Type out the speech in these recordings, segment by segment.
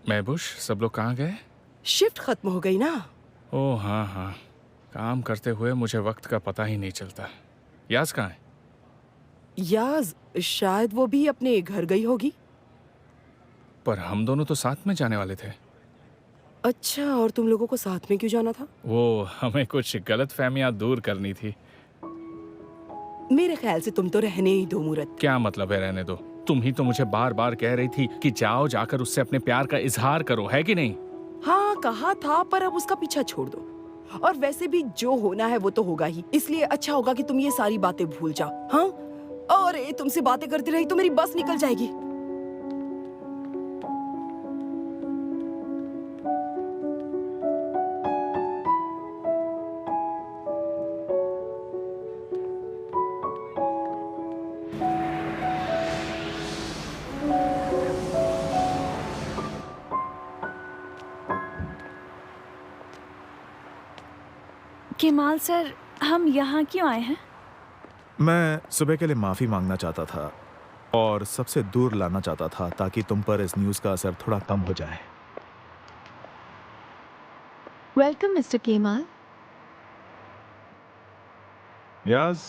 महबूश, सब लोग कहाँ गए? शिफ्ट खत्म हो गई ना। ओह हाँ हाँ, काम करते हुए मुझे वक्त का पता ही नहीं चलता। यास कहाँ है? याज शायद वो भी अपने घर गई होगी। पर हम दोनों तो साथ में जाने वाले थे। अच्छा, और तुम लोगों को साथ में क्यों जाना था? वो हमें कुछ गलत फहमियाँ दूर करनी थी। मेरे ख्याल से तुम तो रहने ही दो मूरत। क्या मतलब है रहने दो? तुम ही तो मुझे बार बार कह रही थी कि जाओ, जाकर उससे अपने प्यार का इजहार करो, है कि नहीं? हाँ कहा था, पर अब उसका पीछा छोड़ दो। और वैसे भी जो होना है वो तो होगा ही, इसलिए अच्छा होगा कि तुम ये सारी बातें भूल जाओ। हाँ, और तुमसे बातें करती रही तो मेरी बस निकल जाएगी। केमाल सर, हम यहाँ क्यों आए हैं? मैं सुबह के लिए माफी मांगना चाहता था और सबसे दूर लाना चाहता था ताकि तुम पर इस न्यूज़ का असर थोड़ा कम हो जाए। Welcome mister Kemal. याज,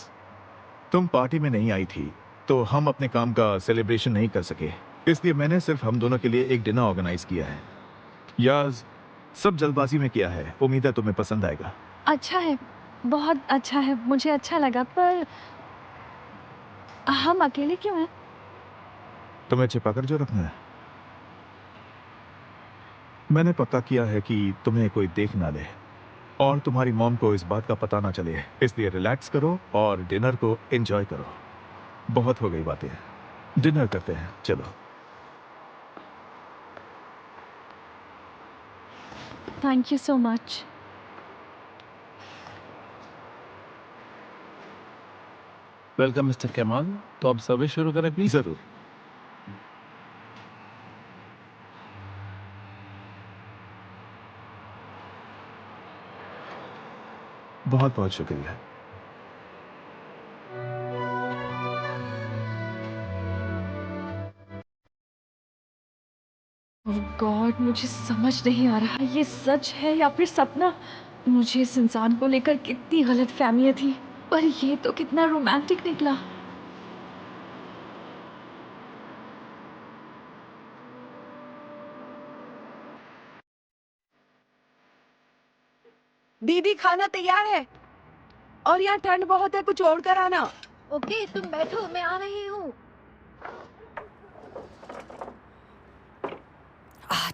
तुम पार्टी में नहीं आई थी तो हम अपने काम का सेलिब्रेशन नहीं कर सके, इसलिए मैंने सिर्फ हम दोनों के लिए एक डिनर ऑर्गेनाइज किया है। याज, सब जल्दबाजी में किया है, उम्मीद है तुम्हें पसंद आएगा। अच्छा है, बहुत अच्छा है, मुझे अच्छा लगा, पर हम अकेले क्यों हैं? तुम्हें छिपाकर जो रखना है। मैंने पक्का किया है कि तुम्हें कोई देख ना ले और तुम्हारी मॉम को इस बात का पता ना चले, इसलिए रिलैक्स करो और डिनर को एंजॉय करो। बहुत हो गई बातें, डिनर करते हैं, चलो। Thank you so much. Welcome mister Kemal. तो अब सर्विस शुरू करें प्लीज। जरूर। बहुत बहुत शुक्रिया। ओह गॉड, मुझे समझ नहीं आ रहा ये सच है या फिर सपना। मुझे इस इंसान को लेकर कितनी गलत फहमियां थी, पर ये तो कितना रोमांटिक निकला। दीदी खाना तैयार है और यहाँ ठंड बहुत है, कुछ और कर आना। ओके, तुम बैठो, मैं आ रही हूँ।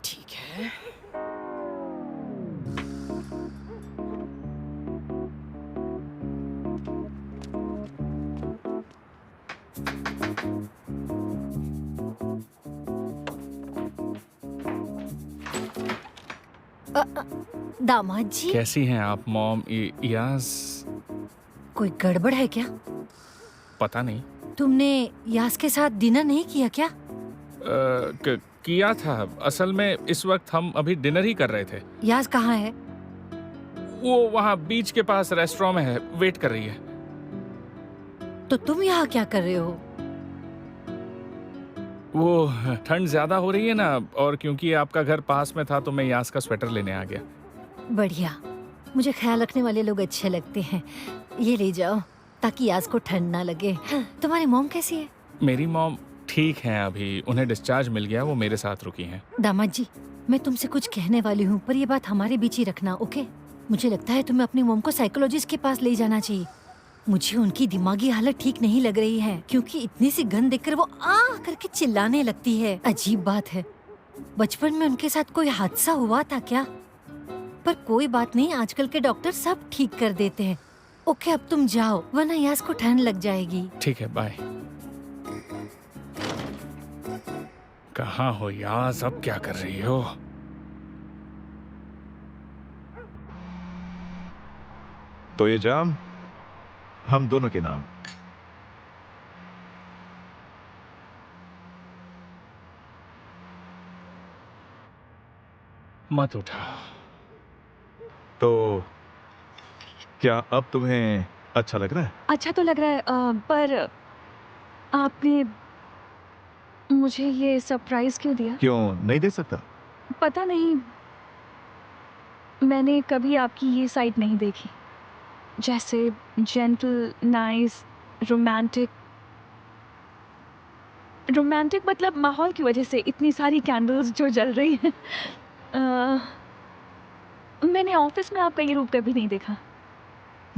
ठीक है। दामाद जी, कैसी हैं आप मॉम? यास, कोई गड़बड़ है क्या? पता नहीं। तुमने यास के साथ डिनर नहीं किया क्या? किया था, असल में इस वक्त हम अभी डिनर ही कर रहे थे। यास कहाँ है? वो वहाँ बीच के पास रेस्टोरेंट में है, वेट कर रही है। तो तुम यहाँ क्या कर रहे हो? वो ठंड ज्यादा हो रही है ना, और क्योंकि आपका घर पास में था तो मैं यास का स्वेटर लेने आ गया। बढ़िया, मुझे ख्याल रखने वाले लोग अच्छे लगते हैं। ये ले जाओ ताकि यास को ठंड ना लगे। तुम्हारी मॉम कैसी है? मेरी मॉम ठीक हैं, अभी उन्हें डिस्चार्ज मिल गया, वो मेरे साथ रुकी हैं। दामाद जी, मैं तुमसे कुछ कहने वाली हूँ, पर ये बात हमारे बीच ही रखना, ओके? मुझे लगता है तुम्हें अपनी मॉम को साइकोलॉजिस्ट के पास ले जाना चाहिए। मुझे उनकी दिमागी हालत ठीक नहीं लग रही है, क्योंकि इतनी सी गंध देखकर वो आ करके चिल्लाने लगती है। अजीब बात है, बचपन में उनके साथ कोई हादसा हुआ था क्या? पर कोई बात नहीं, आजकल के डॉक्टर सब ठीक कर देते हैं। ओके, अब तुम जाओ, वरना यास को ठंड लग जाएगी। ठीक है, बाय। कहाँ हो यास, अब क्या कर रही हो? तो ये जाम हम दोनों के नाम। मत उठा। तो क्या अब तुम्हें अच्छा लग रहा है? अच्छा तो लग रहा है, पर आपने मुझे ये सरप्राइज क्यों दिया? क्यों नहीं दे सकता? पता नहीं, मैंने कभी आपकी ये साइड नहीं देखी, जैसे जेंटल, नाइस, रोमांटिक। रोमांटिक मतलब माहौल की वजह से इतनी सारी कैंडल्स जो जल रही हैं। मैंने ऑफिस में आपका ये रूप कभी नहीं देखा।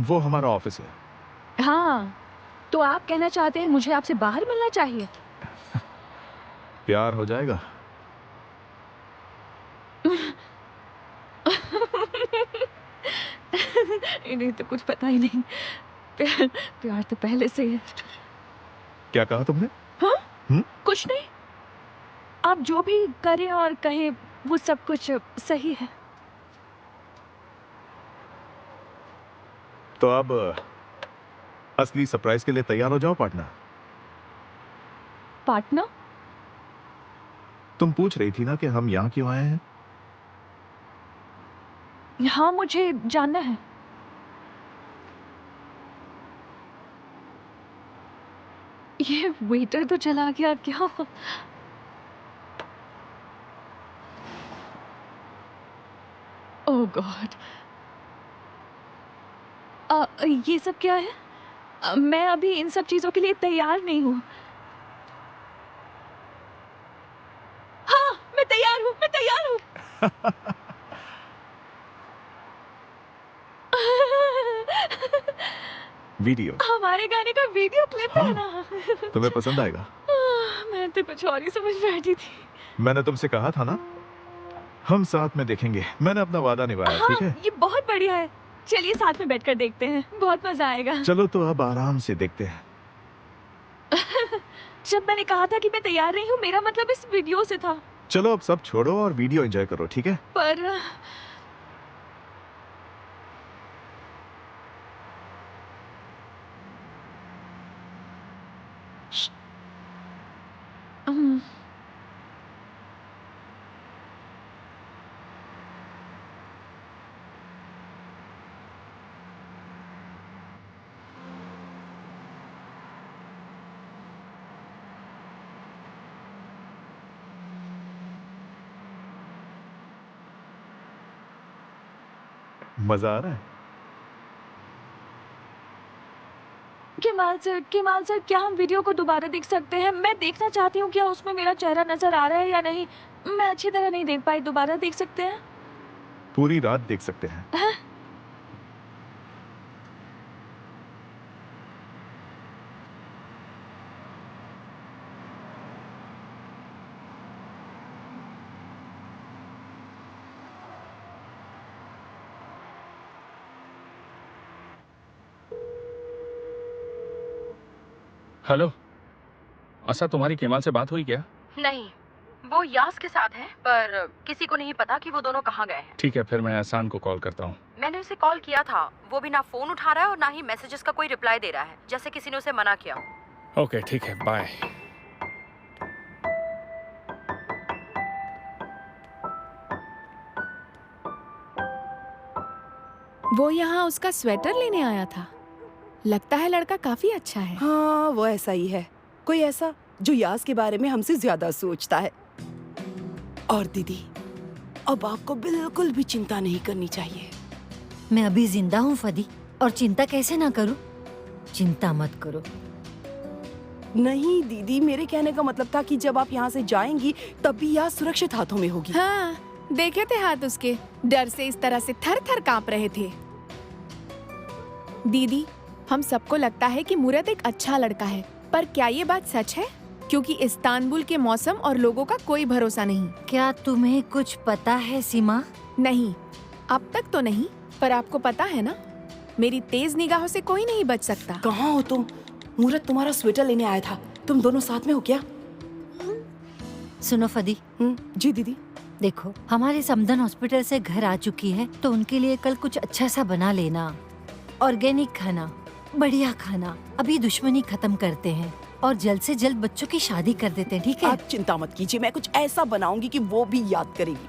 वो हमारा ऑफिस है। हाँ, तो आप कहना चाहते हैं मुझे आपसे बाहर मिलना चाहिए? प्यार हो जाएगा। इन्हें तो कुछ पता ही नहीं। प्यार तो पहले से है। क्या कहा तुमने? कुछ नहीं, आप जो भी करें और कहें वो सब कुछ सही है। तो अब असली सरप्राइज के लिए तैयार हो जाओ पार्टनर। पार्टनर? तुम पूछ रही थी ना कि हम यहाँ क्यों आए हैं। हाँ, मुझे जानना है। ये वेटर तो चला गया क्या? ओह गॉड, ये सब क्या है? मैं अभी इन सब चीजों के लिए तैयार नहीं हूँ। हाँ, मैं तैयार हूँ, मैं तैयार हूँ। वीडियो? हमारे गाने का वीडियो क्लिप हाँ। है ना? तुम्हें पसंद आएगा। मैं तो कुछ और ही समझ बैठी थी। मैंने तुमसे कहा था ना, हम साथ में देखेंगे। मैंने अपना वादा निभाया। हाँ, ठीक है, ये बहुत बढ़िया है। चलिए साथ में बैठकर देखते हैं, बहुत मजा आएगा। चलो तो अब आराम से देखते हैं। जब मैंने कहा था कि मैं तैयार नहीं हूँ, मेरा मतलब इस वीडियो से था। चलो अब सब छोड़ो और वीडियो एंजॉय करो, ठीक है? पर हम्म, मजा आ रहा है? केमाल सर, क्या हम वीडियो को दोबारा देख सकते हैं? मैं देखना चाहती हूँ क्या उसमें मेरा चेहरा नजर आ रहा है या नहीं। मैं अच्छी तरह नहीं देख पाई, दोबारा देख सकते हैं? पूरी रात देख सकते हैं। हेलो, आशा, तुम्हारी केमाल से बात हुई क्या? नहीं, वो यास के साथ है, पर किसी को नहीं पता कि वो दोनों कहाँ गए हैं। ठीक है, फिर मैं एहसान को कॉल करता हूँ। मैंने उसे कॉल किया था, वो भी ना फोन उठा रहा है और ना ही मैसेजेस का कोई रिप्लाई दे रहा है, जैसे किसी ने उसे मना किया। ओके, ठीक है, बाय। वो यहाँ उसका स्वेटर लेने आया था। लगता है लड़का काफी अच्छा है। हाँ, वो ऐसा ही है, कोई ऐसा जो यास के बारे में हमसे ज्यादा सोचता है। और दीदी, अब आपको बिल्कुल भी चिंता नहीं करनी चाहिए। मैं अभी जिंदा हूँ फदी, और चिंता कैसे ना करूँ? चिंता मत करो। नहीं दीदी, मेरे कहने का मतलब था कि जब आप यहाँ से जाएंगी तब भी यास सुरक्षित हाथों में होगी। हाँ, देखे थे हाथ उसके, डर से इस तरह से थर थर कांप रहे थे। दीदी, हम सबको लगता है कि मूरत एक अच्छा लड़का है, पर क्या ये बात सच है? क्योंकि इस्तांबुल के मौसम और लोगों का कोई भरोसा नहीं। क्या तुम्हें कुछ पता है सीमा? नहीं, अब तक तो नहीं, पर आपको पता है ना, मेरी तेज निगाहों से कोई नहीं बच सकता। कहाँ हो तुम? मूरत तुम्हारा स्वेटर लेने आया था, तुम दोनों साथ में हो क्या? सुनो फदी, जी दीदी। देखो, हमारे समदन हॉस्पिटल से घर आ चुकी है, तो उनके लिए कल कुछ अच्छा सा बना लेना। ऑर्गेनिक खाना, बढ़िया खाना। अभी दुश्मनी खत्म करते हैं और जल्द से जल्द बच्चों की शादी कर देते हैं, ठीक है? आप चिंता मत कीजिए, मैं कुछ ऐसा बनाऊंगी कि वो भी याद करेगी।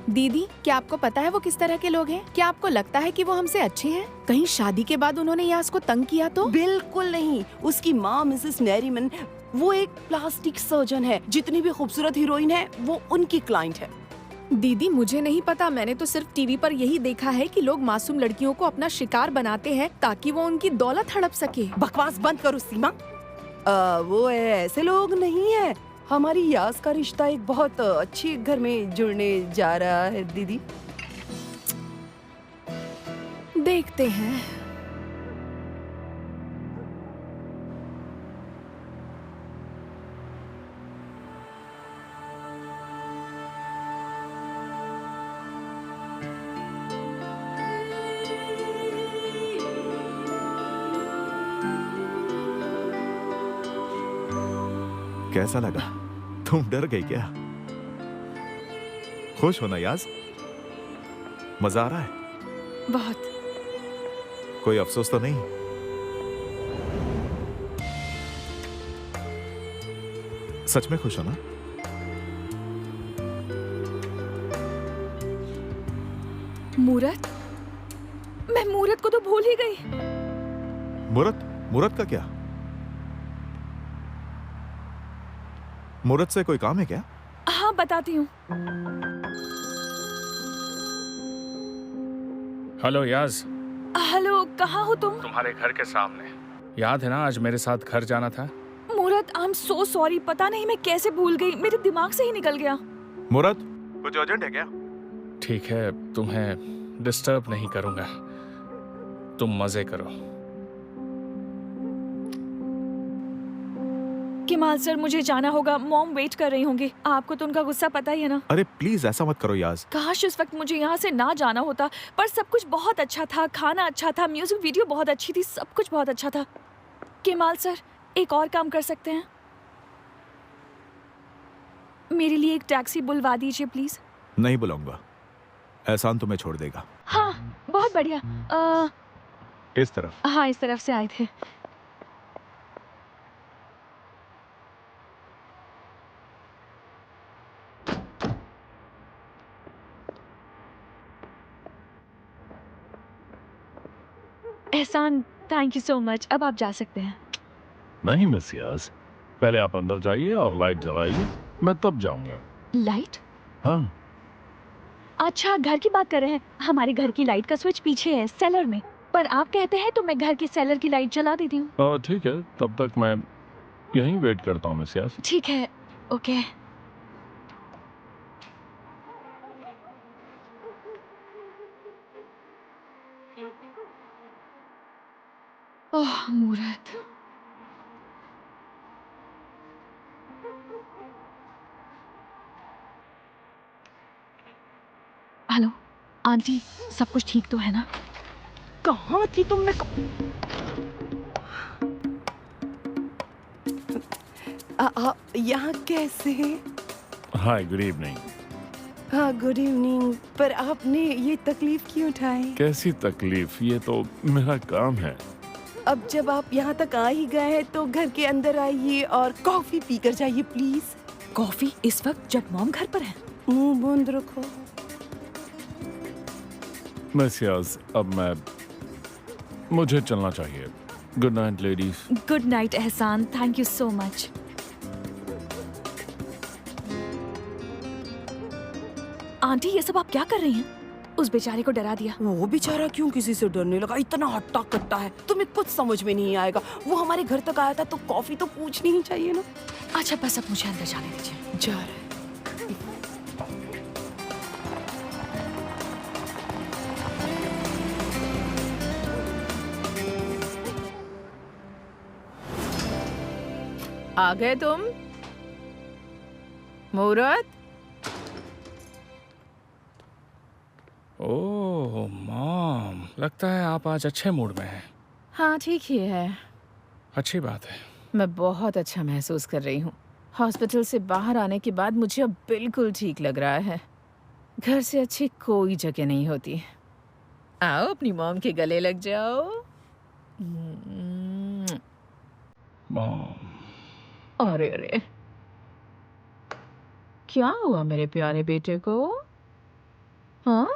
दीदी, क्या आपको पता है वो किस तरह के लोग हैं? क्या आपको लगता है कि वो हमसे अच्छे हैं? कहीं शादी के बाद उन्होंने यास को तंग किया तो? बिल्कुल नहीं। उसकी माँ मिसेस नैरीमन वो एक प्लास्टिक सर्जन है। जितनी भी खूबसूरत हीरोइन है वो उनकी क्लाइंट है। दीदी, मुझे नहीं पता। मैंने तो सिर्फ टीवी पर यही देखा है कि लोग मासूम लड़कियों को अपना शिकार बनाते हैं ताकि वो उनकी दौलत हड़प सके। बकवास बंद करो सीमा। वो ऐसे लोग नहीं है। हमारी यास का रिश्ता एक बहुत अच्छी घर में जुड़ने जा रहा है दीदी। देखते हैं। कैसा लगा? तुम डर गई क्या? खुश हो ना याज? मजा आ रहा है? बहुत। कोई अफसोस तो नहीं? सच में खुश हो ना? मूरत? मैं मूरत को तो भूल ही गई। मुहूर्त? मुहूर्त का क्या? मुहूर्त से कोई काम है क्या? हाँ, बताती हूँ। हेलो याज, हेलो, कहाँ हो तुम? तुम्हारे घर के सामने। याद है ना आज मेरे साथ घर जाना था? मूरत, आई एम सो सॉरी। पता नहीं मैं कैसे भूल गई, मेरे दिमाग से ही निकल गया। मुहूर्त, कुछ अर्जेंट है क्या? ठीक है, तुम्हें डिस्टर्ब नहीं करूंगा। तुम मजे करो। किमाल सर, मुझे जाना होगा। मॉम वेट कर रही होंगी। आपको तो उनका गुस्सा पता ही है ना। अरे प्लीज ऐसा मत करो याज। काश इस वक्त मुझे यहाँ से ना जाना होता, पर सब कुछ बहुत अच्छा था। खाना अच्छा था, म्यूजिक वीडियो बहुत अच्छी थी, सब कुछ बहुत अच्छा था। किमाल सर, एक और काम कर सकते हैं? मेरे लिए एक टैक्सी बुलवा दीजिए प्लीज। नहीं बुलाऊंगा, एहसान तुम्हें छोड़ देगा। हाँ, बहुत बढ़िया। इस तरफ। हाँ, इस तरफ से आए थे। एहसान, थैंक यू सो मच। अब आप जा सकते हैं। नहीं मिस यास, पहले आप अंदर जाइए और लाइट जलाइए, मैं तब जाऊंगा। लाइट? हाँ। अच्छा, घर की बात कर रहे हैं। हमारे घर की लाइट का स्विच पीछे है, सेलर में। पर आप कहते हैं तो मैं घर की सेलर की लाइट जला देती हूँ। ठीक है, तब तक मैं यहीं वेट करता हूँ मिस यास। ठीक है, ओके। ओह मूरत। हेलो आंटी, सब कुछ ठीक तो है ना? कहाँ थी तुम? मैं यहाँ कैसे? हाय, गुड इवनिंग। हाँ, गुड इवनिंग। पर आपने ये तकलीफ क्यों उठाई? कैसी तकलीफ? ये तो मेरा काम है। अब जब आप यहाँ तक आ ही गए हैं तो घर के अंदर आइए और कॉफी पी कर जाइए प्लीज। कॉफी इस वक्त जब मॉम घर पर है? मुंह बंद रखो। मिस यास, अब मुझे चलना चाहिए। Good night ladies. Good night Ehsan, thank you so much. Aunty, ये सब आप क्या कर रही हैं? उस बेचारे को डरा दिया। वो बेचारा क्यों किसी से डरने लगा? इतना हट्टा कट्टा है, तुम्हें कुछ समझ में नहीं आएगा। वो हमारे घर तक आया था तो कॉफी तो पूछनी ही चाहिए ना। अच्छा बस, अब मुझे अंदर जाने दीजिए। जा रहा है। आ गए तुम? मुहूर्त? ओह मॉम, लगता है आप आज अच्छे मूड में हैं। हाँ, ठीक ही है। अच्छी बात है। मैं बहुत अच्छा महसूस कर रही हूँ। हॉस्पिटल से बाहर आने के बाद मुझे अब बिल्कुल ठीक लग रहा है। घर से अच्छी कोई जगह नहीं होती। आओ, अपनी मॉम के गले लग जाओ। मॉम, अरे अरे, क्या हुआ मेरे प्यारे बेटे को? हाँ,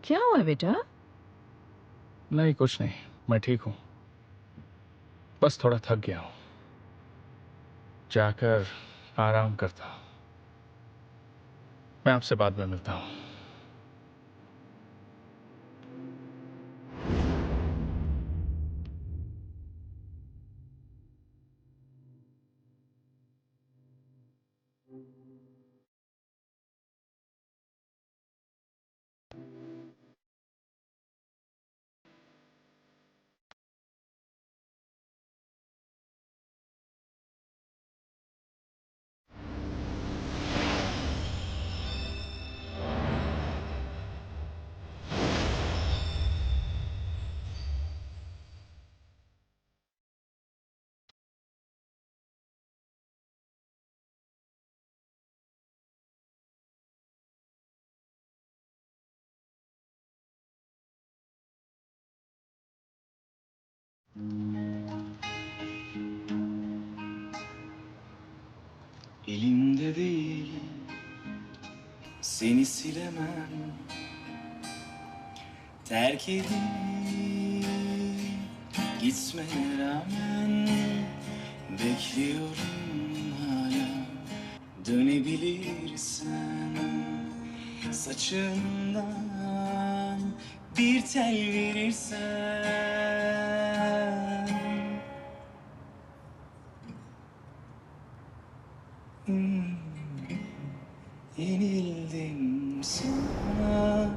क्या हुआ बेटा? नहीं, कुछ नहीं, मैं ठीक हूँ। बस थोड़ा थक गया हूँ, जाकर आराम करता हूँ। मैं आपसे बाद में मिलता हूँ। Elimde değil, seni silemem. Terk edip gitmene rağmen bekliyorum hala. Dönebilirsen saçından bir tel verirsen. Yenildim sana,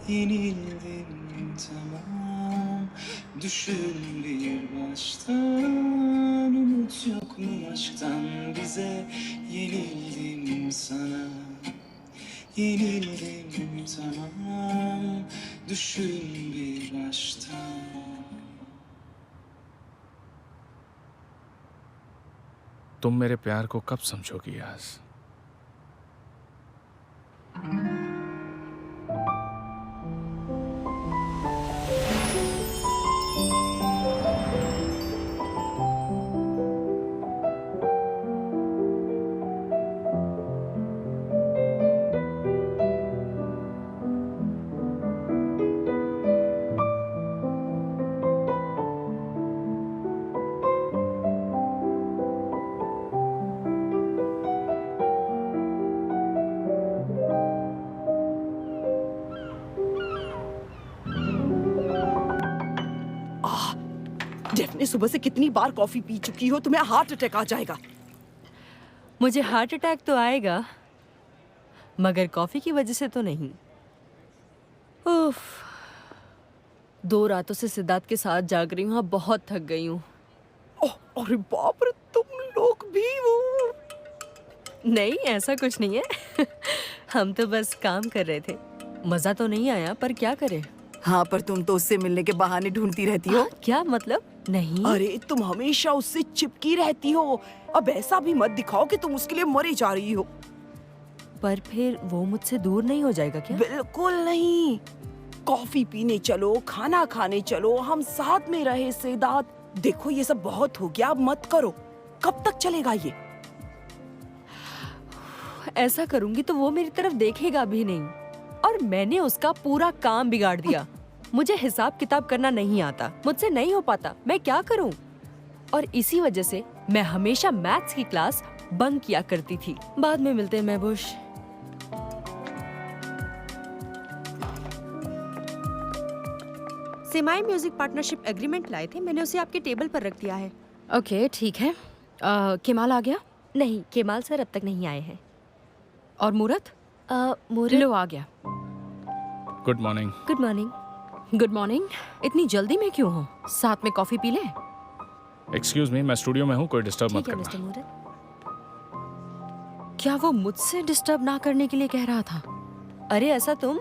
yenildim tamam. Düşün bir baştan, umut yok mu aşktan bize? Yenildim sana, yenildim tamam. Düşün bir baştan. तुम मेरे प्यार को कब समझोगी याज? डेफने सुबह से कितनी बार coffee P चुकी हो, तुम्हें हार्ट अटैक आ जाएगा। मुझे हार्ट अटैक तो आएगा, मगर कॉफी की वजह से तो नहीं। उफ, 2 रातों से सिद्धार्थ के साथ जाग रही हूँ, अब बहुत थक गई हूँ। अरे बाप रे, तुम लोग भी हो। नहीं, ऐसा कुछ नहीं है। हम तो बस काम कर रहे थे। मजा तो नहीं आया, पर क्या करें। हाँ, पर तुम तो उससे मिलने के बहाने ढूंढती रहती हो। क्या मतलब? नहीं। अरे तुम हमेशा उससे चिपकी रहती हो। अब ऐसा भी मत दिखाओ कि तुम उसके लिए मरे जा रही हो। पर फिर वो मुझसे दूर नहीं हो जाएगा क्या? बिल्कुल नहीं। कॉफी पीने चलो, खाना खाने चलो, हम साथ में रहे सिद्धार्थ। देखो ये सब बहुत हो गया, अब मत करो। कब तक चलेगा ये? ऐसा करूंगी तो वो मेरी तरफ देखेगा भी नहीं, और मैंने उसका पूरा काम बिगाड़ दिया। मुझे हिसाब किताब करना नहीं आता, मुझसे नहीं हो पाता, मैं क्या करूं? और इसी वजह से मैं हमेशा मैथ्स की क्लास बंक किया करती थी। बाद में मिलते हैं महबूश। सेमाई म्यूजिक पार्टनरशिप एग्रीमेंट लाए थे, मैंने उसे आपके टेबल पर रख दिया है। ओके, ठीक है। केमाल आ गया? नहीं, केमाल सर अब तक नहीं आए हैं। और मूरत? मूरत लो आ गया। Good morning. Good morning. Good morning. इतनी जल्दी में क्यों हो? साथ में कॉफी पी लें? एक्सक्यूज मी, मैं स्टूडियो में हूँ, कोई डिस्टर्ब मत ठीक है मिस्टर करना। मूरत। क्या वो मुझसे डिस्टर्ब ना करने के लिए कह रहा था? अरे ऐसा तुम?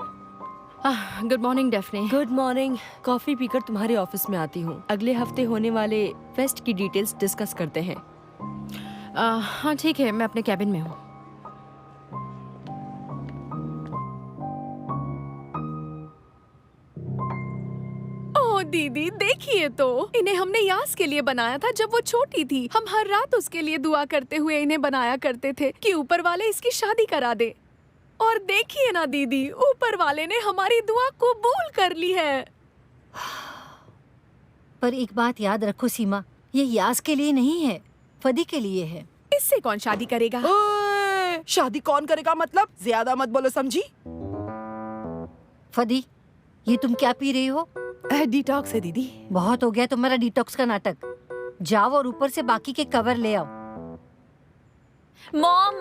Good morning डेफने। Good morning. Coffee पीकर तुम्हारे ऑफिस में आती हूँ। अगले हफ्ते होने वाले फेस्ट की डिटेल्स डिस्कस करते हैं। हाँ ठीक है, मैं अपने कैबिन में हूँ। दीदी देखिए तो, इन्हें हमने यास के लिए बनाया था जब वो छोटी थी। हम हर रात उसके लिए दुआ करते हुए इन्हें बनाया करते थे कि ऊपर वाले इसकी शादी करा दे। और देखिए ना दीदी, ऊपर वाले ने हमारी दुआ कबूल कर ली है। पर एक बात याद रखो सीमा, ये यास के लिए नहीं है, फदी के लिए है। इससे कौन शादी करेगा? ओए, शादी कौन करेगा मतलब? ज्यादा मत बोलो, समझी? फदी, ये तुम क्या पी रही हो? डिटॉक्स है दीदी। बहुत हो गया तुम्हारा डिटॉक्स का नाटक। जाओ और ऊपर से बाकी के कवर ले आओ। मॉम,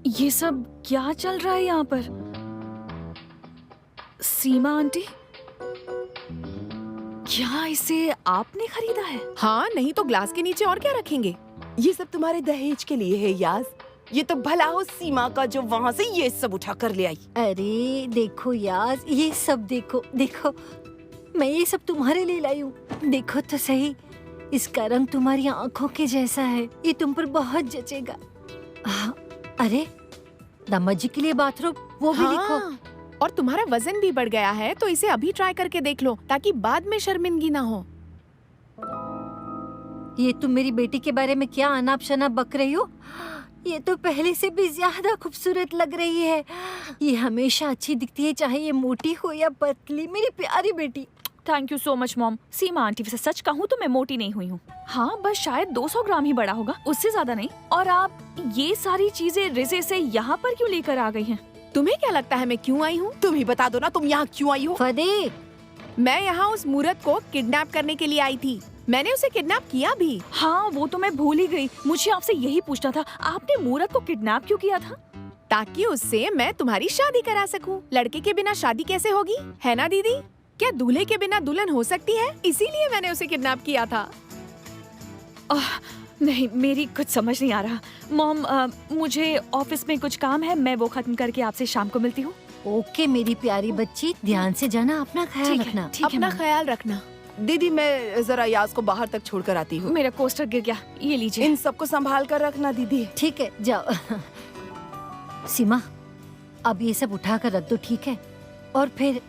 ये सब क्या चल रहा है यहाँ पर? सीमा आंटी, क्या इसे आपने खरीदा है? हाँ, नहीं तो ग्लास के नीचे और क्या रखेंगे? ये सब तुम्हारे दहेज के लिए है यास। ये तो भला हो सीमा का जो वहाँ से ये सब उठा कर ले आई। अरे देखो यास, ये सब देखो देखो, मैं ये सब तुम्हारे लिए लाई हूँ। देखो तो सही, इसका रंग तुम्हारी आंखों के जैसा है, ये तुम पर बहुत जचेगा। अरे दामाद जी के लिए बाथरूम, वो भी देखो। और तुम्हारा वजन भी बढ़ गया है, तो इसे अभी ट्राई करके देख लो ताकि बाद में शर्मिंदगी ना हो। ये तुम मेरी बेटी के बारे में क्या अनाप शनाप बक रही हो? ये तो पहले से भी ज्यादा खूबसूरत लग रही है। ये हमेशा अच्छी दिखती है, चाहे ये मोटी हो या पतली, मेरी प्यारी बेटी। Thank you so much mom. Seema aunty, वैसे सच कहूँ तो मैं मोटी नहीं हुई हूँ। हाँ, बस शायद 200 ग्राम ही बड़ा होगा, उससे ज्यादा नहीं। और आप ये सारी चीजें रिजे से यहाँ पर क्यों लेकर आ गई हैं? तुम्हें क्या लगता है मैं क्यों आई हूँ? तुम ही बता दो ना, तुम यहाँ क्यों आई हो? फदी, मैं यहाँ उस मूरत को किडनैप करने के लिए आई थी। मैंने उसे किडनैप किया भी। हाँ, वो तो मैं भूल ही गई। मुझे आपसे यही पूछना था, आपने मूरत को किडनैप क्यों किया था? ताकि उससे मैं तुम्हारी शादी करा सकूं। लड़के के बिना शादी कैसे होगी, है ना दीदी? क्या दूल्हे के बिना दुल्हन हो सकती है? इसीलिए मैंने उसे किडनैप किया था। नहीं, मेरी कुछ समझ नहीं आ रहा। मॉम, मुझे ऑफिस में कुछ काम है, मैं वो खत्म करके आपसे शाम को मिलती हूँ। ओके मेरी प्यारी बच्ची, ध्यान से जाना, अपना ख्याल रखना। ठीक है अपना मॉम। ख्याल रखना। दीदी, मैं जरा यास को बाहर तक छोड़ कर आती हूँ। मेरा कोस्टर गिर गया, ये लीजिए। इन सबको संभाल कर रखना दीदी। ठीक है, जाओ। सीमा, अब ये सब उठा कर रख दो, ठीक है? और फिर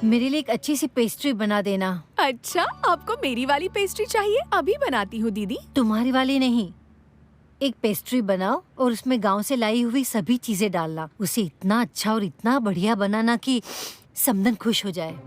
मेरे लिए एक अच्छी सी पेस्ट्री बना देना। अच्छा, आपको मेरी वाली पेस्ट्री चाहिए? अभी बनाती हूँ दीदी। तुम्हारी वाली नहीं, एक पेस्ट्री बनाओ और उसमें गांव से लाई हुई सभी चीजें डालना। उसे इतना अच्छा और इतना बढ़िया बनाना कि समदन खुश हो जाए।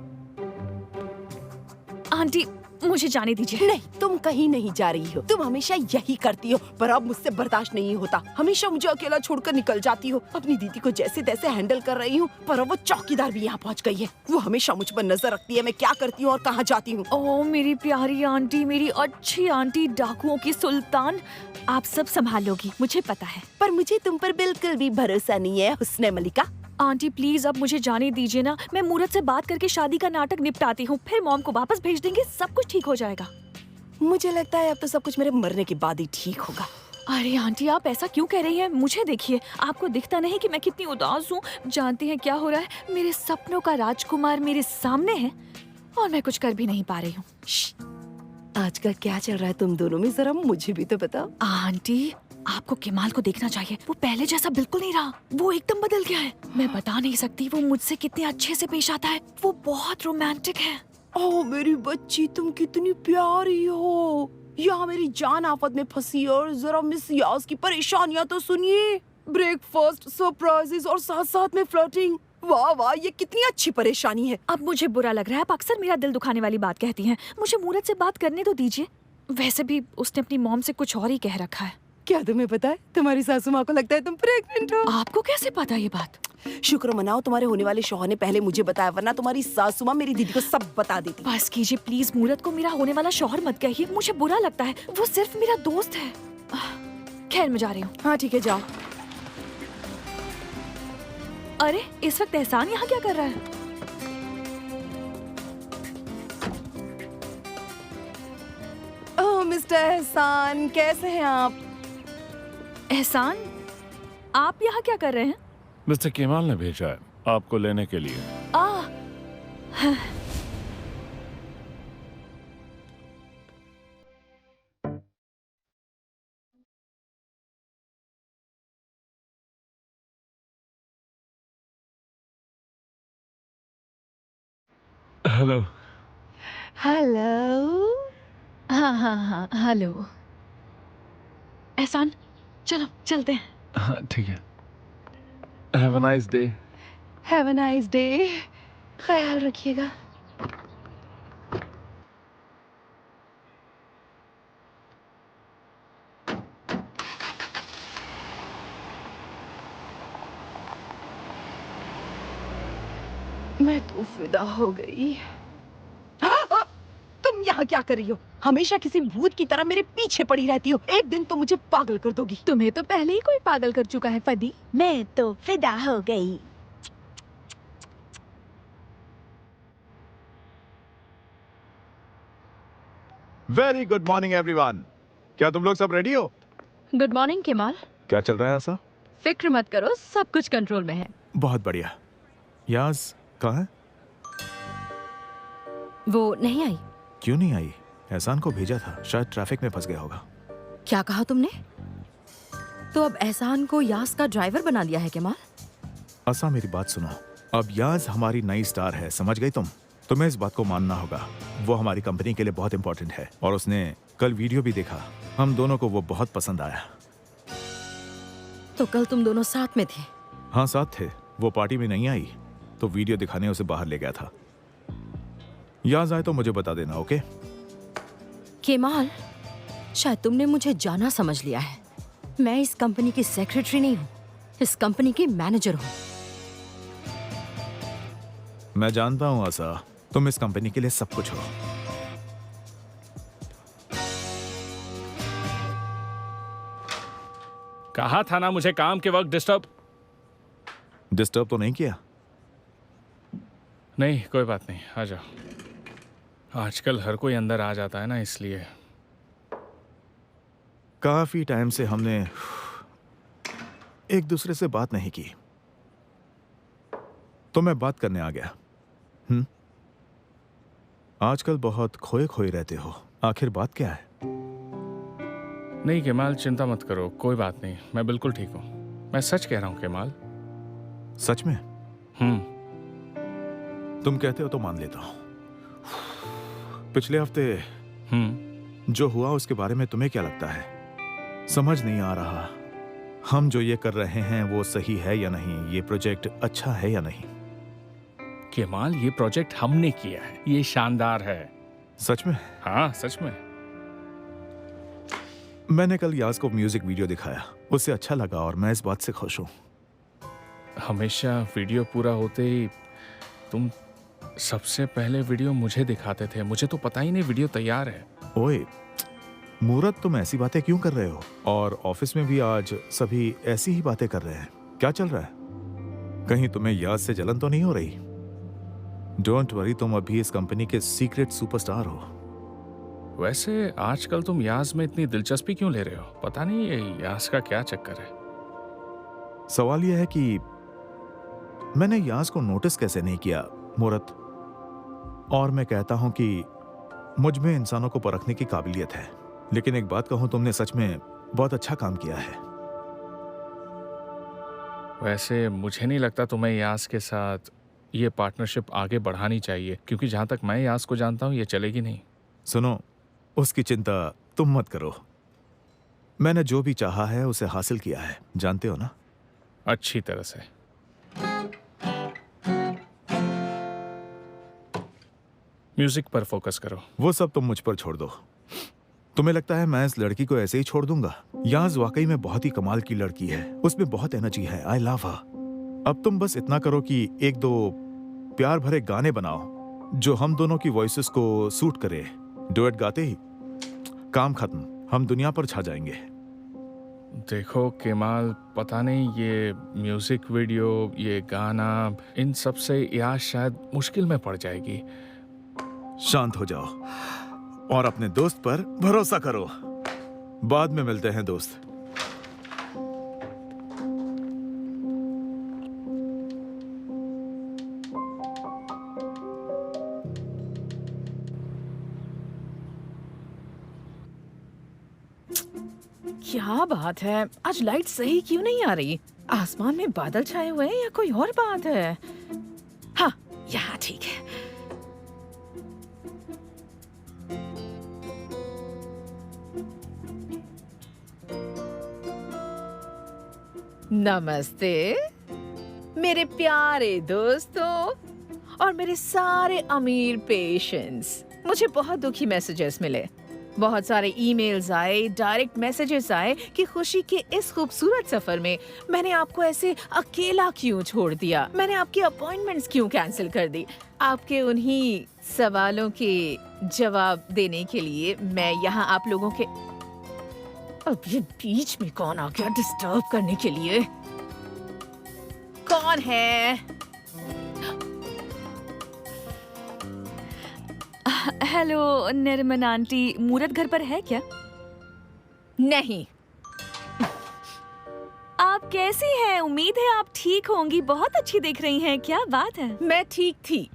आंटी, मुझे जाने दीजिए। नहीं, तुम कहीं नहीं जा रही हो। तुम हमेशा यही करती हो, पर अब मुझसे बर्दाश्त नहीं होता। हमेशा मुझे अकेला छोड़कर निकल जाती हो। अपनी दीदी को जैसे तैसे हैंडल कर रही हूँ, पर अब वो चौकीदार भी यहाँ पहुँच गई है। वो हमेशा मुझ पर नजर रखती है, मैं क्या करती हूँ और कहाँ जाती हूँ। ओह मेरी प्यारी आंटी, मेरी अच्छी आंटी, डाकुओं की सुल्तान, आप सब संभालोगी, मुझे पता है। पर मुझे तुम पर बिल्कुल भी भरोसा नहीं है हुस्ने मलिका। आंटी प्लीज अब मुझे जाने दीजिए ना, मैं मूरत से बात करके शादी का नाटक निपटाती हूँ, फिर मॉम को वापस भेज देंगे, सब कुछ ठीक हो जाएगा। मुझे लगता है अब तो सब कुछ मेरे मरने के बाद ही ठीक होगा। अरे आंटी, आप ऐसा क्यों कह रही हैं? मुझे देखिए, आपको दिखता नहीं कि मैं कितनी उदास हूँ? जानती हैं क्या हो रहा है? मेरे सपनों का राजकुमार मेरे सामने है और मैं कुछ कर भी नहीं पा रही हूँ। आजकल क्या चल रहा है तुम दोनों में, जरा मुझे भी तो बताओ। आंटी, आपको केमाल को देखना चाहिए, वो पहले जैसा बिल्कुल नहीं रहा, वो एकदम बदल गया है। मैं बता नहीं सकती वो मुझसे कितने अच्छे से पेश आता है, वो बहुत रोमांटिक है। ओह मेरी बच्ची, तुम कितनी प्यारी हो। यहाँ मेरी जान आफत में फंसी, और जरा मिस यास की परेशानियाँ तो सुनिए। ब्रेकफास्ट, सरप्राइजेस और साथ साथ में फ्लर्टिंग। वाह वाह, ये कितनी अच्छी परेशानी है। अब मुझे बुरा लग रहा है, आप अक्सर मेरा दिल दुखाने वाली बात कहती हैं। मुझे मूरत से बात करने तो दीजिए। वैसे भी उसने अपनी मॉम से कुछ और ही कह रखा है। क्या तुम्हें पता है, तुम्हारी सासू माँ को लगता है तुम प्रेग्नेंट हो। आपको कैसे पता ये बात? शुक्र मनाओ तुम्हारे होने वाले शौहर ने पहले मुझे बताया, वरना तुम्हारी सासू माँ मेरी दीदी को सब बता देती। बस कीजिए प्लीज, मूरत को मेरा होने वाला शौहर मत कहिए, मुझे बुरा लगता है, वो सिर्फ मेरा दोस्त है। खैर मैं जा रही हूँ। हाँ ठीक है, जाओ। अरे इस वक्त एहसान यहाँ क्या कर रहा है? ओह मिस्टर एहसान, कैसे हैं आप? एहसान, आप यहाँ क्या कर रहे हैं? मिस्टर केमाल ने भेजा है आपको लेने के लिए। हेलो। हेलो। हाँ हाँ हाँ, हेलो। एहसान, चलो चलते हैं। हाँ ठीक है। Have a nice day. Have a nice day. ख्याल रखिएगा। मैं तो फिदा हो गई। तुम यहाँ क्या कर रही हो? हमेशा किसी भूत की तरह मेरे पीछे पड़ी रहती हो। एक दिन तो मुझे पागल कर दोगी। तुम्हें तो पहले ही कोई पागल कर चुका है फदी। मैं तो फिदा हो गई। Very good morning everyone. क्या तुम लोग सब रेडी हो? Good morning Kemal. क्या चल रहा है ऐसा? फिक्र मत करो, सब कुछ कंट्रोल में है। बहुत बढ़िया। याज कहाँ है? वो नहीं आई। क्यों नहीं आई? एहसान को भेजा था, शायद ट्रैफिक में फंस गया होगा। क्या कहा तुमने? तो अब एहसान को यास का ड्राइवर बना दिया है केमाल? आसा मेरी बात सुनो, अब याज हमारी नई स्टार है, समझ गई तुम? तुम्हें इस बात को मानना होगा, वो हमारी कंपनी के लिए बहुत इंपॉर्टेंट है। और उसने कल वीडियो भी देखा, हम दोनों को वो बहुत पसंद आया। तो कल तुम दोनों साथ में थे? हाँ साथ थे, वो पार्टी में नहीं आई तो वीडियो दिखाने उसे बाहर ले गया था। याद आए तो मुझे बता देना, ओके? केमाल, शायद तुमने मुझे जाना समझ लिया है। मैं इस कंपनी की सेक्रेटरी नहीं हूँ, इस कंपनी की मैनेजर हूँ। मैं जानता हूँ आसा, तुम इस कंपनी के लिए सब कुछ हो। कहा था ना मुझे काम के वक्त डिस्टर्ब तो नहीं किया? नहीं, कोई बात नहीं, आ जाओ। आजकल हर कोई अंदर आ जाता है ना, इसलिए। काफी टाइम से हमने एक दूसरे से बात नहीं की, तो मैं बात करने आ गया। आजकल बहुत खोए खोए रहते हो, आखिर बात क्या है? नहीं केमाल, चिंता मत करो, कोई बात नहीं, मैं बिल्कुल ठीक हूँ। मैं सच कह रहा हूँ केमाल। सच में? तुम कहते हो तो मान लेता हूँ। पिछले हफ्ते जो हुआ उसके बारे में तुम्हें क्या लगता है? समझ नहीं आ रहा, हम जो ये कर रहे हैं वो सही है या नहीं, ये प्रोजेक्ट अच्छा है या नहीं। केमाल, ये प्रोजेक्ट हमने किया है, ये शानदार है। सच में? हाँ सच में। मैंने कल याज को म्यूजिक वीडियो दिखाया, उसे अच्छा लगा और मैं इस बात से खुश हूँ। हमेशा वीडियो पूरा होते ही तुम सबसे पहले वीडियो मुझे दिखाते थे, मुझे तो पता ही नहीं वीडियो तैयार है। ओए मूरत, तुम ऐसी बातें क्यों कर रहे हो? और ऑफिस में भी आज सभी ऐसी ही बातें कर रहे हैं, क्या चल रहा है? कहीं तुम्हें याद से जलन तो नहीं हो रही? डोंट वरी, तुम अभी इस कंपनी के सीक्रेट सुपरस्टार हो। वैसे आजकल तुम याज में इतनी दिलचस्पी क्यों ले रहे हो? पता नहीं ये याज का क्या चक्कर है। सवाल यह है कि मैंने याज को नोटिस कैसे नहीं किया मूरत। और मैं कहता हूं कि मुझ में इंसानों को परखने की काबिलियत है, लेकिन एक बात कहूं, तुमने सच में बहुत अच्छा काम किया है। वैसे मुझे नहीं लगता तुम्हें यास के साथ ये पार्टनरशिप आगे बढ़ानी चाहिए, क्योंकि जहां तक मैं यास को जानता हूं ये चलेगी नहीं। सुनो, उसकी चिंता तुम मत करो, मैंने जो भी चाहा है उसे हासिल किया है, जानते हो ना? अच्छी तरह से। म्यूजिक पर फोकस करो। वो सब तुम मुझ पर छोड़ दो। तुम्हें लगता है मैं इस लड़की को ऐसे ही छोड़ दूंगा? याज वाकई में बहुत ही कमाल की लड़की है, उसमें बहुत एनर्जी है। आई लव हर। अब तुम बस इतना करो कि एक दो प्यार भरे गाने बनाओ जो हम दोनों की वॉइसेस को सूट करे। डुएट गाते ही काम खत्म, हम दुनिया पर छा जाएंगे। देखो केमाल, पता नहीं ये म्यूजिक वीडियो, ये गाना, इन सब से याद शायद मुश्किल में पड़ जाएगी। शांत हो जाओ और अपने दोस्त पर भरोसा करो। बाद में मिलते हैं दोस्त। क्या बात है, आज लाइट सही क्यों नहीं आ रही? आसमान में बादल छाए हुए हैं या कोई और बात है? हाँ, यहाँ ठीक है। नमस्ते मेरे प्यारे दोस्तों और मेरे सारे अमीर पेशेंट्स। मुझे बहुत दुखी मैसेजेस मिले, बहुत सारे ईमेल्स आए, डायरेक्ट मैसेजेस आए कि खुशी के इस खूबसूरत सफर में मैंने आपको ऐसे अकेला क्यों छोड़ दिया, मैंने आपकी अपॉइंटमेंट्स क्यों कैंसिल कर दी। आपके उन्हीं सवालों के जवाब देने के लिए मैं यहाँ आप लोगों के। अब ये बीच में कौन आ गया डिस्टर्ब करने के लिए? कौन है? हेलो निर्मन आंटी, मूरत घर पर है क्या? नहीं। आप कैसी हैं? उम्मीद है आप ठीक होंगी। बहुत अच्छी दिख रही हैं। क्या बात है? मैं ठीक थी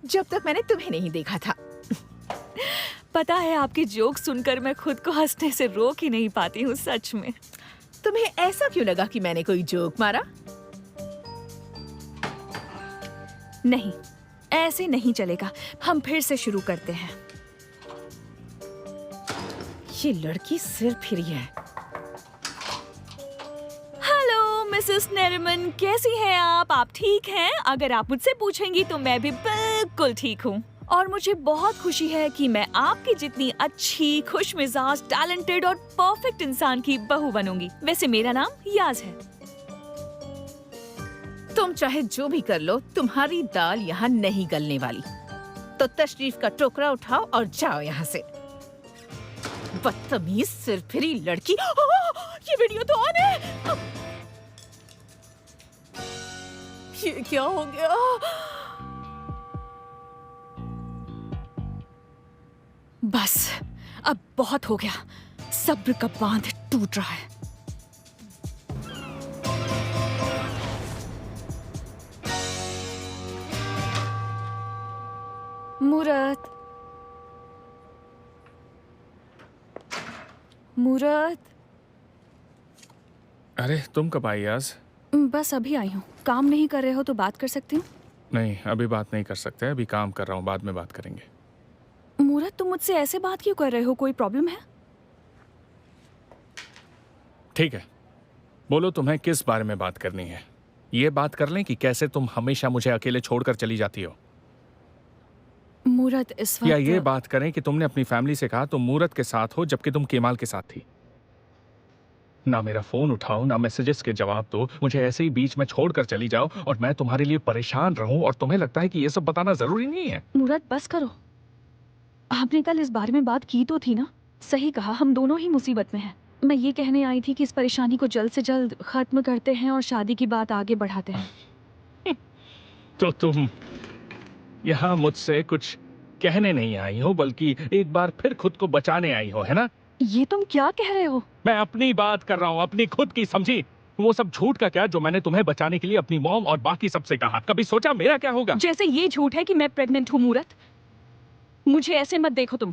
जब तक मैंने तुम्हें नहीं देखा था। पता है आपके जोक सुनकर मैं खुद को हंसने से रोक ही नहीं पाती हूँ, सच में। तुम्हें ऐसा क्यों लगा कि मैंने कोई जोक मारा? नहीं, ऐसे नहीं चलेगा। हम फिर से शुरू करते हैं। ये लड़की सिर फिरी है। हेलो मिसेस नरिमन, कैसी हैं आप? आप ठीक हैं? अगर आप मुझसे पूछेंगी तो मैं भी बिल्कुल ठीक हूँ। और मुझे बहुत खुशी है कि मैं आपकी जितनी अच्छी, खुशमिजाज, टैलेंटेड और परफेक्ट इंसान की बहू बनूंगी। वैसे मेरा नाम याज है। तुम चाहे जो भी कर लो, तुम्हारी दाल यहाँ नहीं गलने वाली। तो तशरीफ का टोकरा उठाओ और जाओ यहाँ से। बदतमीज सिर फिरी लड़की। ये वीडियो तो ऑन है। ये क्या हो गया? बस अब बहुत हो गया। सब्र का बांध टूट रहा है। मूरत, मूरत। अरे तुम कब आई याज? बस अभी आई हूँ। काम नहीं कर रहे हो तो बात कर सकती हूँ? नहीं, अभी बात नहीं कर सकते, अभी काम कर रहा हूँ, बाद में बात करेंगे। मूरत, तुम मुझसे ऐसे बात क्यों कर रहे हो? कोई प्रॉब्लम है? ठीक है, बोलो तुम्हें किस बारे में बात करनी है। ये बात कर लें कि कैसे तुम हमेशा मुझे अकेले छोड़कर चली जाती हो। मूरत इस वक्त। या ये बात करें कि तुमने अपनी फैमिली से कहा तुम मूरत के साथ हो जबकि तुम केमाल के साथ थी। ना मेरा फोन उठाओ, ना मैसेजेस के जवाब दो, मुझे ऐसे ही बीच में छोड़कर चली जाओ और मैं तुम्हारे लिए परेशान रहूं, और तुम्हें लगता है कि ये सब बताना जरूरी नहीं है। मूरत बस करो। आपने कल इस बारे में बात की तो थी ना? सही कहा, हम दोनों ही मुसीबत में हैं। मैं ये कहने आई थी कि इस परेशानी को जल्द से जल्द खत्म करते हैं और शादी की बात आगे बढ़ाते हैं। तो तुम यहाँ मुझसे कुछ कहने नहीं आई हो, बल्कि एक बार फिर खुद को बचाने आई हो, है ना? ये तुम क्या कह रहे हो? मैं अपनी बात कर रहा हूँ, अपनी खुद की, समझी? वो सब झूठ का क्या जो मैंने तुम्हें बचाने के लिए अपनी मॉम और बाकी सबसे कहा। कभी सोचा मेरा क्या होगा? जैसे ये झूठ है कि मैं प्रेग्नेंट हूँ। मूरत, मुझे ऐसे मत देखो। तुम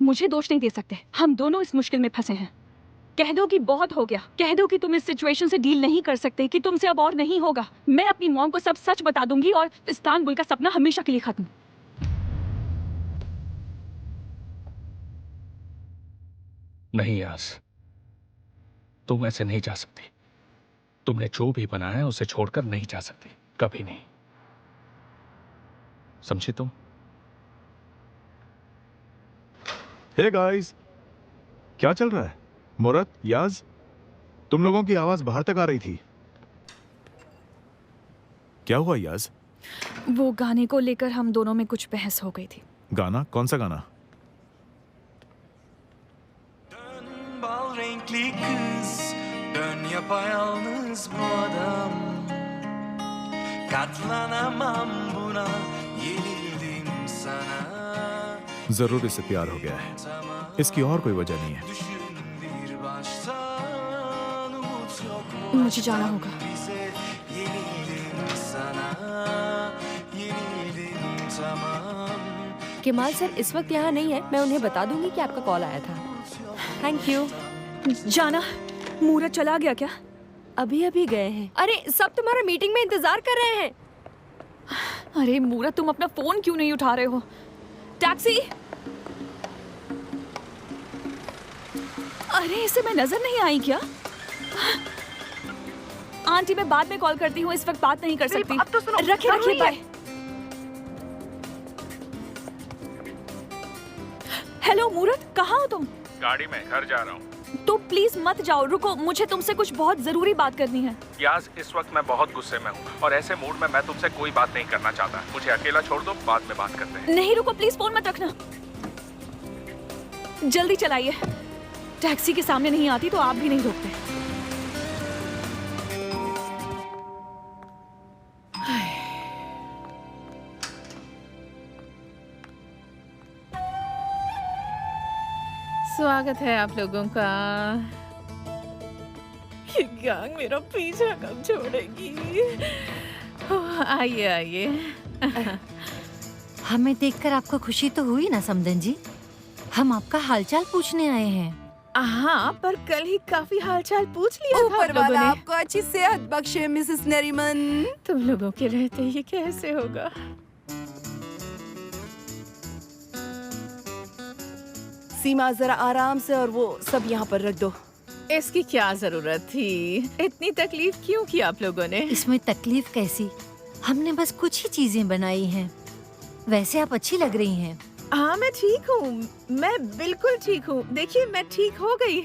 मुझे दोष नहीं दे सकते। हम दोनों इस मुश्किल में फंसे हैं। कह दो कि बहुत हो गया। कह दो कि तुम इस सिचुएशन से डील नहीं कर सकते, कि तुमसे अब और नहीं होगा। मैं अपनी मॉम को सब सच बता दूंगी और इस्तांबुल का सपना हमेशा के लिए खत्म। नहीं यास, तुम ऐसे नहीं जा सकती। तुमने जो भी बनाया है उसे छोड़कर नहीं जा सकती, कभी नहीं। समझी तुम? हे गाइस, क्या चल रहा है? मूरत, याज, तुम लोगों की आवाज बाहर तक आ रही थी। क्या हुआ याज? वो गाने को लेकर हम दोनों में कुछ बहस हो गई थी। गाना? कौन सा गाना? Dön bal renkli kız, dön yapayalnız bu adam. Katlanamam buna, yenildim sana. जरूर इससे प्यार हो गया है, इसकी और कोई वजह नहीं है। Düşün bir baştan, umut yok mu? मुझे जाना होगा। Bize yenildim sana, yenildim tamam. Kemal sir इस वक्त यहाँ नहीं है। मैं उन्हें बता दूंगी कि आपका कॉल आया था। Thank you. जाना। मूरत चला गया क्या? अभी अभी गए हैं। अरे सब तुम्हारा मीटिंग में इंतजार कर रहे हैं। अरे मूरत, तुम अपना फोन क्यों नहीं उठा रहे हो? टैक्सी! अरे इसे मैं नजर नहीं आई क्या? आंटी मैं बाद में कॉल करती हूँ, इस वक्त बात नहीं कर मेरी सकती। बात तो सुनो, रखिए रखिए, जरूरी है। बाय। हेलो मूरत, कहाँ हो तुम? गाड़ी में घर जा रहा हूँ। तो प्लीज मत जाओ, रुको, मुझे तुमसे कुछ बहुत जरूरी बात करनी है। याज, इस वक्त मैं बहुत गुस्से में हूँ और ऐसे मूड में मैं तुमसे कोई बात नहीं करना चाहता। मुझे अकेला छोड़ दो, बाद में बात करते हैं। नहीं रुको, प्लीज फोन मत रखना। जल्दी चलाइए, टैक्सी के सामने नहीं आती तो आप भी नहीं रोकते। स्वागत है आप लोगों का। ये गैंग मेरा पीछा कब छोड़ेगी? ओह, आइए आइए। हमें देखकर आपको खुशी तो हुई ना समदन जी? हम आपका हालचाल पूछने आए हैं। हाँ, पर कल ही काफी हालचाल पूछ लिया था ऊपर आप लोगों वाला ने। आपको अच्छी सेहत बख्शे मिसेस नरीमन। तुम लोगों के रहते ये कैसे होगा? सीमा जरा आराम से, और वो सब यहाँ पर रख दो। इसकी क्या जरूरत थी? इतनी तकलीफ क्यों की आप लोगों ने? इसमें तकलीफ कैसी? हमने बस कुछ ही चीजें बनाई हैं। वैसे आप अच्छी लग रही हैं। हाँ, मैं ठीक हूँ, मैं बिल्कुल ठीक हूँ। देखिए, मैं ठीक हो गई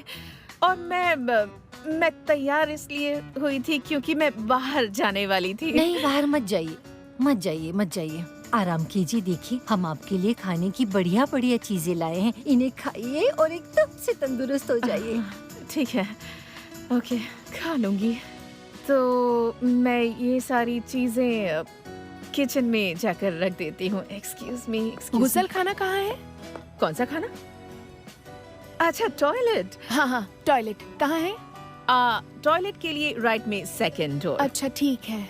और मैं तैयार इसलिए हुई थी क्योंकि मैं बाहर जाने वाली थी। नहीं, बाहर मत जाइए, मत जाइए, मत जाइए। आराम कीजिए। देखिए, हम आपके लिए खाने की बढ़िया बढ़िया चीजें लाए हैं। इन्हें खाइए और एकदम से तंदुरुस्त हो जाइए। ठीक है, ओके, खा लूंगी। तो मैं ये सारी चीजें किचन में जाकर रख देती हूँ। एक्सक्यूज मी, गुसल खाना कहाँ है? कौन सा खाना? अच्छा, टॉयलेट। हाँ हाँ, टॉयलेट कहाँ है? टॉयलेट के लिए राइट में सेकंड डोर। अच्छा ठीक है।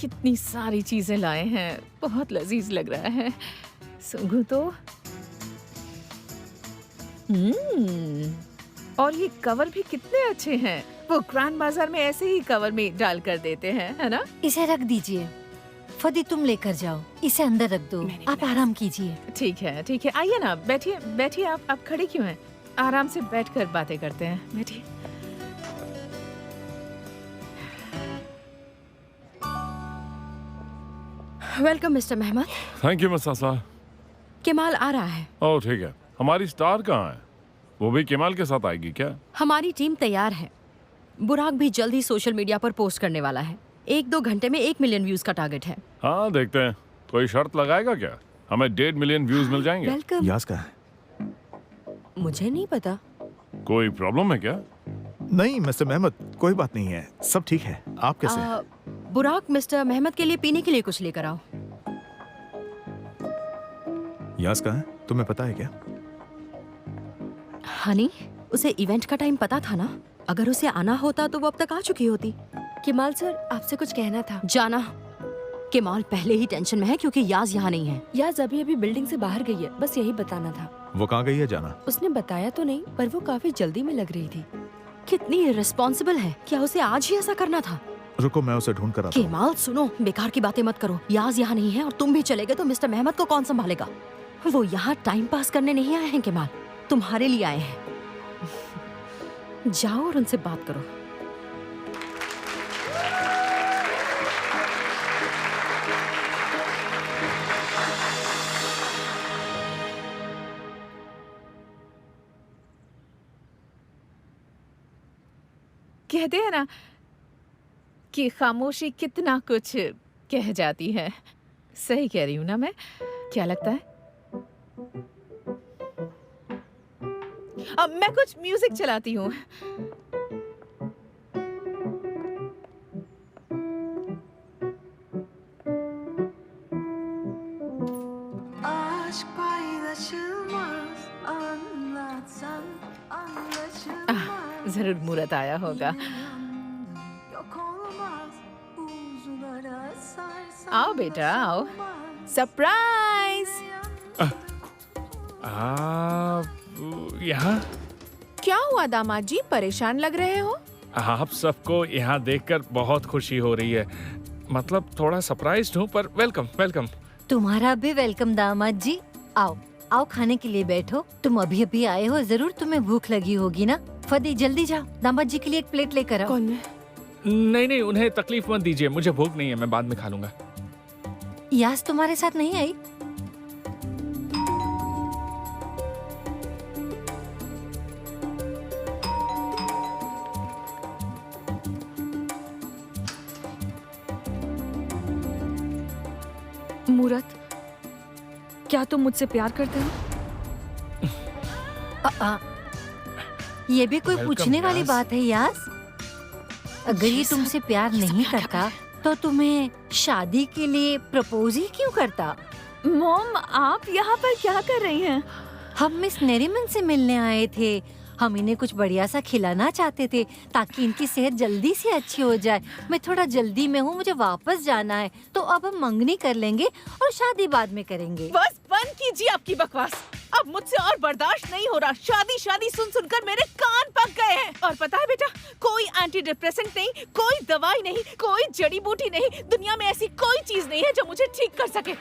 कितनी सारी चीजें लाए हैं, बहुत लजीज लग रहा है। सूंघू तो। और ये कवर भी कितने अच्छे हैं। वो ग्रैंड बाजार में ऐसे ही कवर में डाल कर देते हैं, है ना? इसे रख दीजिए। फदी, तुम लेकर जाओ, इसे अंदर रख दो। आप आराम कीजिए। ठीक है, ठीक है, आइए ना, बैठिए बैठिए। आप खड़े क्यों हैं? आराम से बैठकर बातें करते हैं, बैठिए। Welcome mister Mehmed. Thank you मसासा। केमाल आ रहा है। ओह ठीक है। हमारी स्टार कहाँ है? वो भी केमाल के साथ आएगी क्या? हमारी टीम तैयार है। बुराक भी जल्द ही सोशल मीडिया पर पोस्ट करने वाला है। 1-2 घंटे में 1 मिलियन व्यूज का टारगेट है। हाँ, देखते हैं। कोई शर्त लगाएगा क्या? हमें 1.5 मिलियन व्यूज मिल जाएंगे। वेलकम। यास कहाँ है? मुझे नहीं पता। कोई प्रॉब्लम है क्या? नहीं मिस्टर मेहमद, कोई बात नहीं है, सब ठीक है। आप कैसे हैं? बुराक, मिस्टर मेहमद के लिए पीने के लिए कुछ लेकर आओ। यास कहाँ है? तुम्हें पता है क्या? हनी, उसे इवेंट का टाइम पता था ना? अगर उसे आना होता तो वो अब तक आ चुकी होती। केमाल सर, आपसे कुछ कहना था। जाना। केमाल पहले ही टेंशन में है क्योंकि याज यहाँ नहीं है। याज अभी बिल्डिंग से बाहर गई है, बस यही बताना था। वो कहाँ गई है जाना? उसने बताया तो नहीं, पर वो काफी जल्दी में लग रही थी। कितनी इर्रेस्पॉन्सिबल है। क्या उसे आज ही ऐसा करना था? रुको, मैं उसे ढूंढ कर आता हूँ। केमाल सुनो, बेकार की बातें मत करो। याज यहाँ नहीं है और तुम भी चले गए तो मिस्टर मेहमद को कौन संभालेगा? वो यहाँ टाइम पास करने नहीं आए हैं केमाल, तुम्हारे लिए आए हैं। जाओ और उनसे बात करो। कहते हैं ना कि खामोशी कितना कुछ कह जाती है। सही कह रही हूँ ना मैं? क्या लगता है? अब मैं कुछ म्यूजिक चलाती हूँ। Aşk paylaşılmaz, anlatsan anlaşılmaz. जरूर मूरत आया होगा। Yok olmaz, buzlara sarsan आओ बेटा, आओ। सरप्राइज! यहाँ क्या हुआ दामाद जी, परेशान लग रहे हो? आप सबको यहाँ देखकर बहुत खुशी हो रही है। मतलब थोड़ा सरप्राइज्ड हूँ, पर वेलकम वेलकम। तुम्हारा भी वेलकम दामाद जी। आओ आओ खाने के लिए बैठो। तुम अभी अभी आए हो, जरूर तुम्हें भूख लगी होगी ना। फदी जल्दी जाओ, दामाद जी के लिए एक प्लेट लेकर आओ। कौन मैं? नहीं, उन्हें तकलीफ मत दीजिए, मुझे भूख नहीं है, मैं बाद में खा लूंगा। यास तुम्हारे साथ नहीं आई? मूरत, क्या तुम मुझसे प्यार करते हो? ये भी कोई Welcome, पूछने वाली यास। बात है यास? अगर ये तुमसे प्यार नहीं करता तो तुम्हें शादी के लिए प्रपोज ही क्यों करता? मॉम, आप यहाँ पर क्या कर रही हैं? हम मिस नेरिमन से मिलने आए थे। हम इन्हें कुछ बढ़िया सा खिलाना चाहते थे ताकि इनकी सेहत जल्दी से अच्छी हो जाए। मैं थोड़ा जल्दी में हूँ, मुझे वापस जाना है, तो अब हम मंगनी कर लेंगे और शादी बाद में करेंगे। बस बंद कीजिए आपकी बकवास। अब मुझसे और बर्दाश्त नहीं हो रहा। शादी शादी सुन सुनकर मेरे कान पक गए हैं। और पता है बेटा, कोई एंटी डिप्रेसेंट नहीं, कोई दवाई नहीं, कोई जड़ी बूटी नहीं, दुनिया में ऐसी कोई चीज नहीं है जो मुझे ठीक कर सके।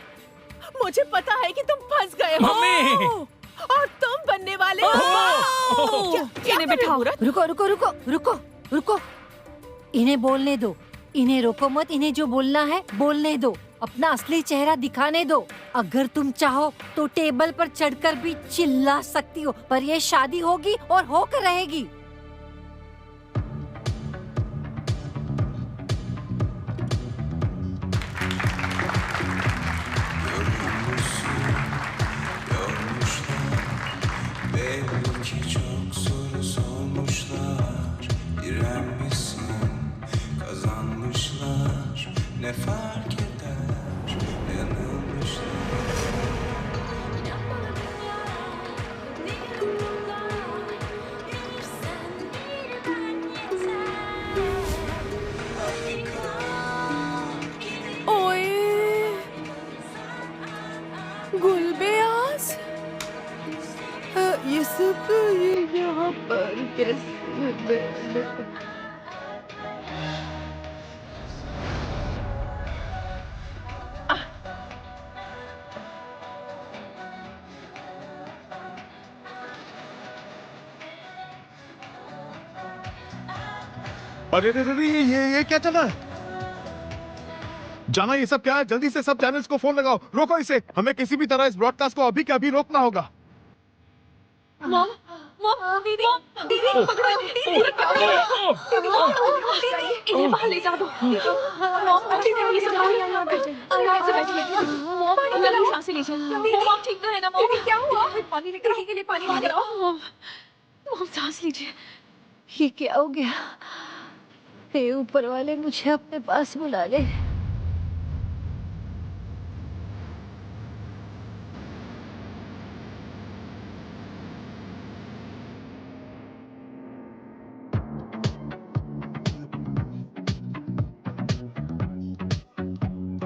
मुझे पता है कि तुम फंस गए हो मम्मी! और तुम बनने वाले हो। क्या इन्हें कर रहे हो, बिठाओ। मूरत? रुको रुको रुको रुको रुको, इन्हें बोलने दो। इन्हें रोको मत, इन्हें जो बोलना है बोलने दो। अपना असली चेहरा दिखाने दो। अगर तुम चाहो तो टेबल पर चढ़कर भी चिल्ला सकती हो, पर ये शादी होगी और होकर रहेगी। Belli ki çok soru sormuşlar. Direnmişsin, kazanmışlar. Ne fark eder, yanılmışlar. ओए गुलबेयास, ये सब ये यहाँ पर कैसे? अरे अरे अरे, ये क्या चला है? जाना, ये सब क्या है? जल्दी से सब चैनल्स को फोन लगाओ। रोको इसे, हमें किसी भी तरह इस ब्रॉडकास्ट को अभी के अभी रोकना होगा। मॉम, दीदी, पकड़ो, इन्हें बाहर ले जा दो। मॉम, ये सब यहाँ बैठे। मॉम, जल्दी सांसें लीजिए। मॉम, आप ठीक तो है ना? मॉम, क्या हुआ? पानी लेकर के लिए पानी लेकर आओ। मॉम, सांस लीजिए। ये क्या हो गया? हे ऊपर वाले, मुझे अपने पास बुला ले।